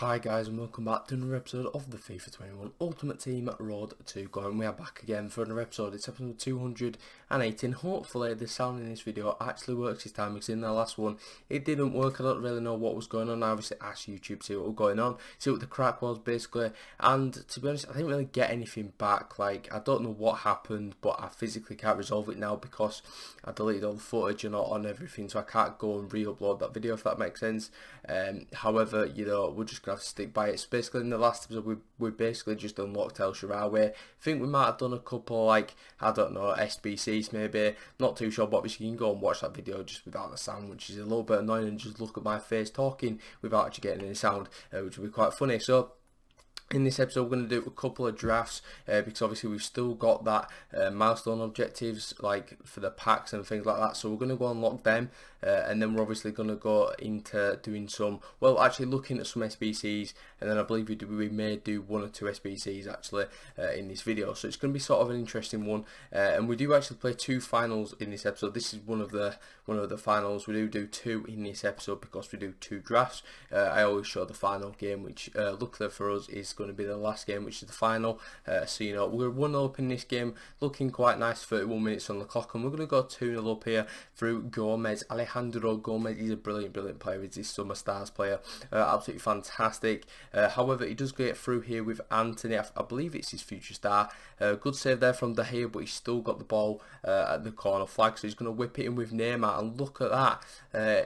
Hi guys, and welcome back to another episode of the FIFA 21 Ultimate Team Road to Go, and we are back again for another episode. It's episode 218. Hopefully the sound in this video actually works this time, because in the last one it didn't work. I don't really know what was going on. I obviously asked YouTube to see what was going on, see what the crack was basically, and to be honest I didn't really get anything back. Like, I don't know what happened, but I physically can't resolve it now because I deleted all the footage and on everything, so I can't go and re-upload that video, if that makes sense. However, you know, we're just gonna have to stick by it. So basically in the last episode we basically just unlocked El Shaarawy. I think we might have done a couple, like, I don't know, SBCs maybe, not too sure, but obviously you can go and watch that video just without the sound, which is a little bit annoying, and just look at my face talking without actually getting any sound, which will be quite funny. So in this episode we're going to do a couple of drafts, because obviously we've still got that milestone objectives, like for the packs and things like that, so we're going to go unlock them, and then we're obviously going to go into doing some, well, actually looking at some SBCs, and then I believe we may do one or two SBCs actually in this video. So it's going to be sort of an interesting one, and we do actually play two finals in this episode. This is one of the finals. We do two in this episode because we do two drafts. I always show the final game, which luckily for us is going to be the last game, which is the final. So you know, we're 1-0 up in this game, looking quite nice. 31 minutes on the clock, and we're going to go 2-0 up here through Gomez. Alejandro Gomez, he's a brilliant player. He's this Summer Stars player, absolutely fantastic. However, he does get through here with Anthony. I believe it's his future star. Good save there from De Gea, but he's still got the ball at the corner flag, so he's going to whip it in with Neymar, and look at that.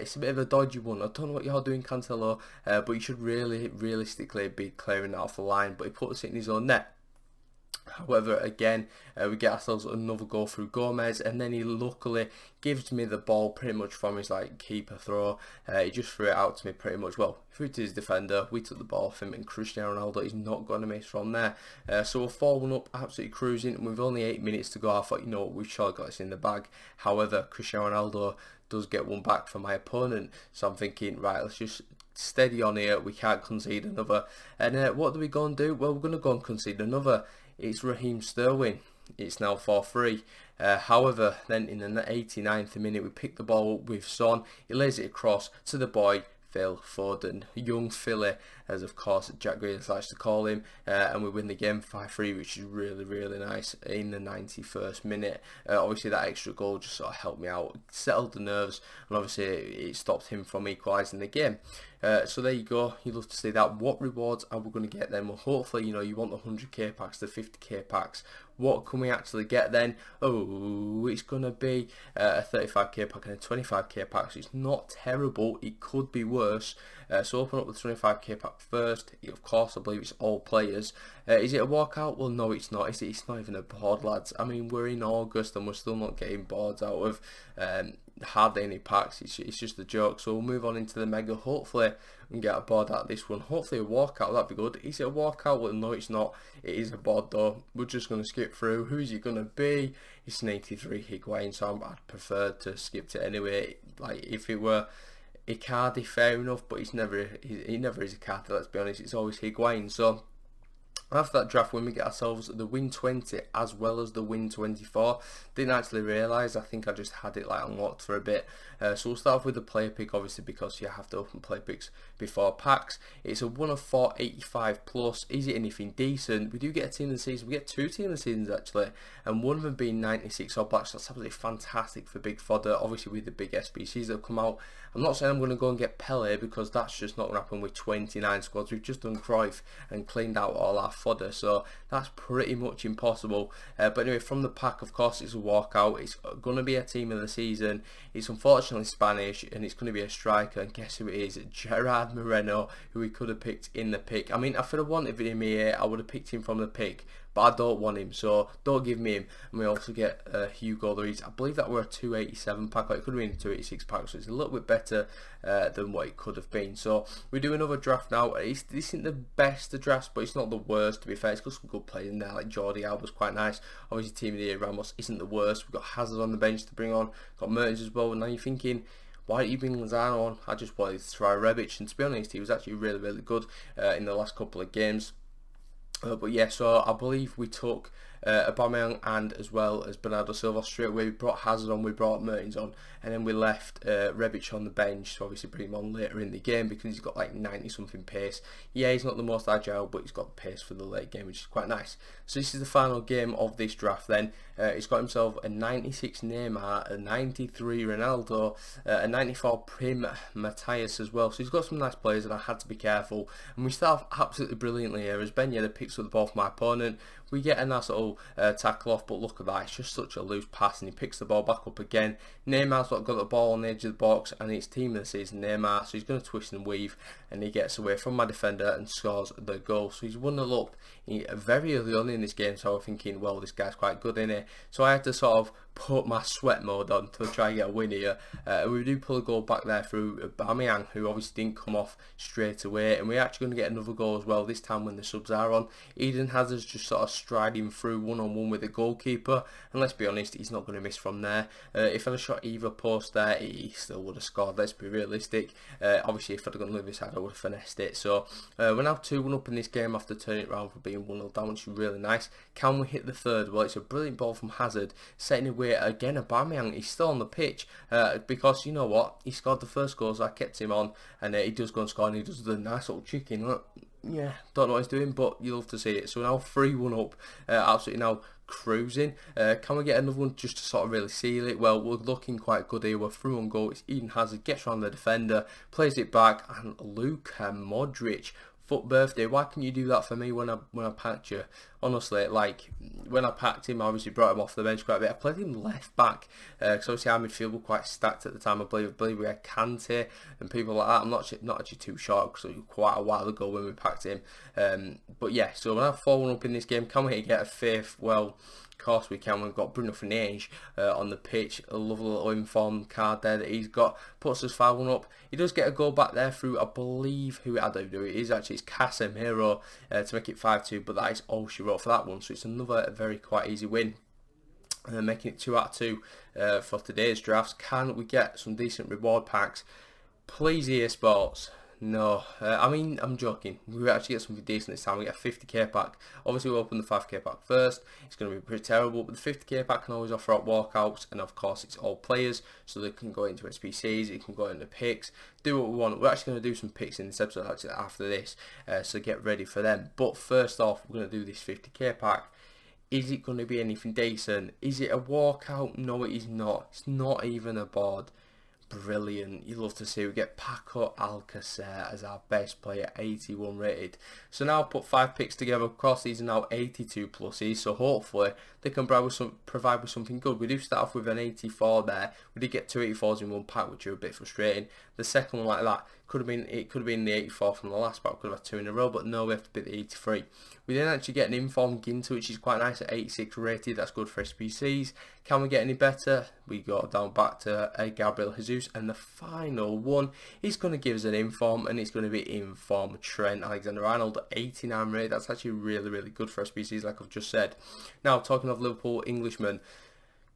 It's a bit of a dodgy one. I don't know what you're doing, Cancelo, but you should realistically be clearing that off the line, but he puts it in his own net. However, again, we get ourselves another goal through Gomez, and then he luckily gives me the ball pretty much from his keeper throw. He just threw it out to me pretty much. Well, threw it to his defender. We took the ball off him, and Cristiano Ronaldo is not going to miss from there. So we're 4-1 up, absolutely cruising. With only 8 minutes to go, I thought, you know, we've sure got this in the bag. However, Cristiano Ronaldo does get one back from my opponent, so I'm thinking, right, let's just steady on here. We can't concede another. And what do we go and do? Well, we're going to go and concede another. It's Raheem Sterling. It's now 4-3. However, then in the 89th minute, we pick the ball up with Son. He lays it across to the boy Phil Foden, young Philly, as of course Jack Grealish likes to call him, and we win the game 5-3, which is really nice in the 91st minute. Obviously that extra goal just sort of helped me out, settled the nerves, and obviously it stopped him from equalising the game. So there you go. You love to see that. What rewards are we going to get then? Well, hopefully, you know, you want the 100k packs, the 50k packs. What can we actually get then? Oh, it's going to be a 35k pack and a 25k pack, so it's not terrible. It could be worse. So open up the 25k pack first. Of course, I believe it's all players. Is it a walkout? Well, no, it's not. It's not even a board, lads. I mean, we're in August and we're still not getting boards out of hardly any packs. It's just a joke. So we'll move on into the mega. Hopefully we can get a board out of this one. Hopefully a walkout, that'd be good. Is it a walkout? Well, no, it's not. It is a board though. We're just going to skip through. Who is it going to be? It's an 83 Higuain, so I'd prefer to skip it anyway. Like, if it were Icardi, fair enough, but he never is Icardi, let's be honest. It's always Higuain. So after that draft, when we get ourselves the win 20 as well as the win 24, didn't actually realise. I think I just had it unlocked for a bit. So we'll start off with the player pick, obviously, because you have to open player picks before packs. It's a 1 of 4, 85 plus. Is it anything decent? We do get a team of the season. We get two team of the seasons actually, and one of them being 96 All Blacks. That's absolutely fantastic for big fodder. Obviously with the big SBCs that have come out. I'm not saying I'm going to go and get Pele, because that's just not going to happen with 29 squads. We've just done Cruyff and cleaned out all our fodder, so that's pretty much impossible. But anyway, from the pack, of course, it's a walkout. It's going to be a team of the season. It's unfortunately Spanish, and it's going to be a striker, and guess who it is? Gerard Moreno, who we could have picked in the pick. I mean, if I'd have wanted him here, I would have picked him from the pick, but I don't want him, so don't give me him. And we also get Hugo Lloris. I believe that were a 287 pack, or it could have been a 286 pack, so it's a little bit better than what it could have been. So we do another draft now. This isn't the best of drafts, but it's not the worst, to be fair. It's got some good players in there, like Jordi Alba's quite nice. Obviously team of the year Ramos isn't the worst. We've got Hazard on the bench to bring on, got Mertens as well. And now you're thinking, why didn't you bring Lozano on? I just wanted to try Rebic, and to be honest, he was actually really good in the last couple of games. But yeah, so I believe we took Aubameyang and as well as Bernardo Silva straight away. We brought Hazard on, we brought Mertens on, and then we left Rebic on the bench to obviously bring him on later in the game because he's got like 90 something pace. Yeah, he's not the most agile, but he's got the pace for the late game, which is quite nice. So this is the final game of this draft then. He's got himself a 96 Neymar, a 93 Ronaldo, a 94 Prim Matthias as well. So he's got some nice players, and I had to be careful. And we start off absolutely brilliantly here as Ben Yedder picks up the ball from my opponent. We get a nice little tackle off, but look at that, it's just such a loose pass, and he picks the ball back up again. Neymar's got the ball on the edge of the box, and it's team of the season Neymar, so he's going to twist and weave, and he gets away from my defender and scores the goal. So he's 1-0 up very early on in this game, so I was thinking, well, this guy's quite good in it. So I had to sort of put my sweat mode on to try and get a win here. We do pull a goal back there through Aubameyang, who obviously didn't come off straight away, and we're actually going to get another goal as well, this time when the subs are on. Eden Hazard's just sort of striding through one-on-one with the goalkeeper, and let's be honest, he's not going to miss from there. If I'd have shot either post there, he still would have scored, let's be realistic. Obviously, if I'd have gone the other side, I would have finessed it. So we're now 2-1 up in this game after turning it around for being 1-0 down, which is really nice. Can we hit the third? Well, it's a brilliant ball from Hazard, setting away again. Aubameyang, he's still on the pitch because you know what, he scored the first goal, so I kept him on, and he does go and score, and he does the nice little chicken. Look, yeah, don't know what he's doing, but you love to see it. So we're now 3-1 up, absolutely now cruising. Can we get another one just to sort of really seal it? Well, we're looking quite good here. We're through on goal. It's Eden Hazard, gets around the defender, plays it back, and Luka Modric, foot birthday. Why can you do that for me when I packed you? Honestly, like when I packed him, I obviously brought him off the bench quite a bit. I played him left back because obviously our midfield were quite stacked at the time. I believe we had Kante and people like that. I'm not actually too sure because it was quite a while ago when we packed him. But yeah, so we're now 4-1 up in this game. Can we get a fifth? Well, of course we can. We've got Bruno Fernandes on the pitch. A lovely little inform card there that he's got. Puts us 5-1 up. He does get a goal back there through, I believe, who I don't know. It is actually, it's Casemiro to make it 5-2, but that is all she wrote for that one. So it's another very quite easy win. Making it 2 out of 2 for today's drafts. Can we get some decent reward packs? Please, EA Sports. No, I mean, I'm joking. We actually get something decent this time. We get a 50k pack. Obviously, we'll open the 5k pack first. It's going to be pretty terrible, but the 50k pack can always offer out walkouts, and of course, it's all players, so they can go into SPCs, it can go into picks, do what we want. We're actually going to do some picks in this episode actually after this, so get ready for them. But first off, we're going to do this 50k pack. Is it going to be anything decent? Is it a walkout? No, it is not. It's not even a board. Brilliant. You love to see we get Paco Alcacer as our best player, 81 rated. So now I'll put 5 picks together. Of course, these are now 82 pluses, so hopefully they can provide with something good. We do start off with an 84 there. We did get 2 84s in one pack, which are a bit frustrating. The second one like that could have been the 84 from the last pack. Could have had 2 in a row, but no, we have to be the 83. We then actually get an informed Ginter, which is quite nice at 86 rated. That's good for SPCs. Can we get any better? We go down back to Gabriel Jesus, and the final one is going to give us an inform, and it's going to be inform Trent Alexander-Arnold, 89 rated. That's actually really, really good for SPCs, like I've just said. Now, talking of Liverpool Englishmen,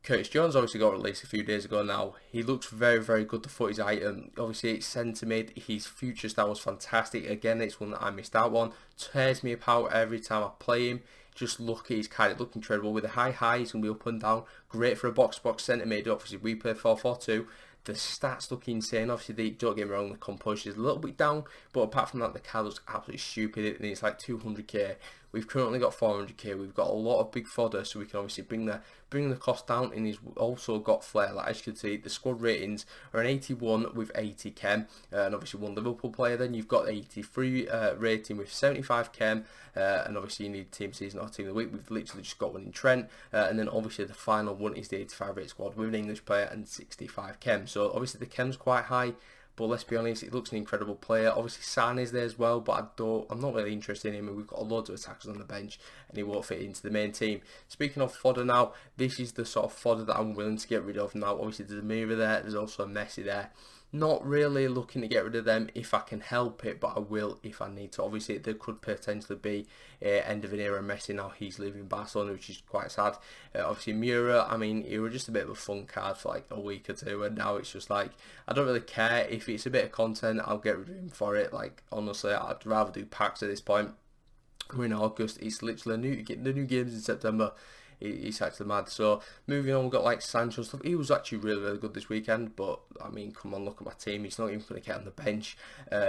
Curtis Jones obviously got released a few days ago now. He looks very, very good to foot his item. Obviously, it's centre mid. His future style was fantastic. Again, it's one that I missed out on. Tears me apart every time I play him. Just look at his card. It looks incredible. With a high, he's going to be up and down. Great for a box-to-box centre mid. Obviously, we play 4-4-2. The stats look insane. Obviously, don't get me wrong, the composure is a little bit down, but apart from that, the card looks absolutely stupid, and it's like 200k. We've currently got 400k. We've got a lot of big fodder, so we can obviously bring the cost down. And he's also got flair. Like as you can see, the squad ratings are an 81 with 80 chem, and obviously one Liverpool player. Then you've got 83 rating with 75 chem, and obviously you need team season or team of the week. We've literally just got one in Trent, and then obviously the final one is the 85 rate squad with an English player and 65 chem. So obviously the chem's quite high. But let's be honest, it looks an incredible player. Obviously, San is there as well, but I'm not really interested in him. We've got loads of attackers on the bench, and he won't fit into the main team. Speaking of fodder now, this is the sort of fodder that I'm willing to get rid of now. Obviously, there's a Mira there. There's also a Messi there. Not really looking to get rid of them if I can help it, but I will if I need to. Obviously, there could potentially be end of an era Messi now. He's leaving Barcelona, which is quite sad. Obviously, Mura, I mean, he was just a bit of a fun card for like a week or two, and now it's just like, I don't really care. If it's a bit of content, I'll get rid of him for it. Like, honestly, I'd rather do packs at this point. we're in August. It's literally the new games in September. It's actually mad. So moving on, we've got like Sancho stuff. He was actually really good this weekend, but I mean, come on, look at my team. He's not even going to get on the bench.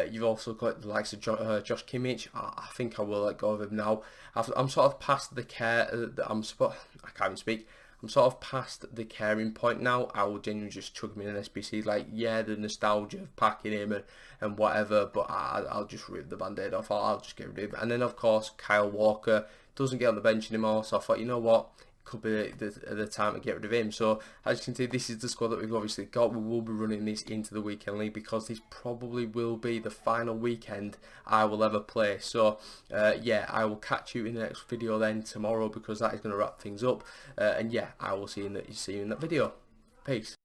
You've also got the likes of Josh Kimmich. I think I will let go of him now. I'm sort of past the care. I can't even speak. I'm sort of past the caring point now. I will genuinely just chuck him in an SBC. Like, yeah, the nostalgia of packing him and whatever, but I'll just rip the band-aid off. I'll just get rid of him. And then, of course, Kyle Walker doesn't get on the bench anymore, so I thought, you know what, could be the time to get rid of him. So as you can see, this is the squad that we've obviously got. We will be running this into the weekend league because this probably will be the final weekend I will ever play. So yeah, I will catch you in the next video then tomorrow, because that is going to wrap things up. And yeah, I will see you in that video. Peace.